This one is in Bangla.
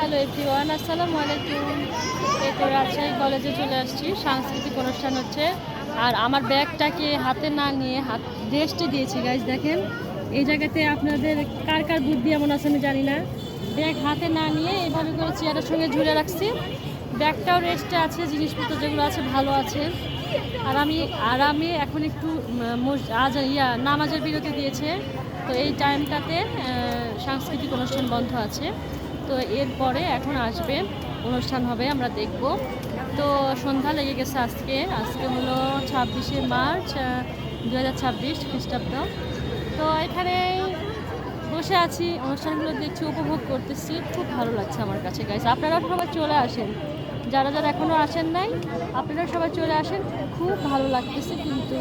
হ্যালো এভরিওয়ান, আসসালামু আলাইকুম। এই তো রাজশাহী কলেজে চলে আসছি, সাংস্কৃতিক অনুষ্ঠান হচ্ছে। আর আমার ব্যাগটাকে হাতে না নিয়ে রেস্টে দিয়েছি গাইজ। দেখেন এই জায়গাতে আপনাদের কার কার বুদ্ধি এমন আছে আমি জানি না, ব্যাগ হাতে না নিয়ে এইভাবে করে চেয়ারের সঙ্গে ঝুলে রাখছি। ব্যাগটাও রেস্টে আছে, জিনিসপত্র যেগুলো আছে ভালো আছে। আর আমি এখন একটু নামাজের বিরতি দিয়েছে, তো এই টাইমটাতে সাংস্কৃতিক অনুষ্ঠান বন্ধ আছে। তো এরপরে এখন আসবে, অনুষ্ঠান হবে, আমরা দেখব। তো সন্ধ্যা লেগে গেছে আজকে হলো 26শে মার্চ 2026 খ্রিস্টাব্দ। তো এখানে বসে আছি, অনুষ্ঠানগুলো দেখছি, উপভোগ করতেছি, খুব ভালো লাগছে আমার কাছে গাইস। আপনারা সবাই চলে আসেন, যারা যারা এখনও আসেন নাই আপনারা সবাই চলে আসেন, খুব ভালো লাগতেছে কিন্তু।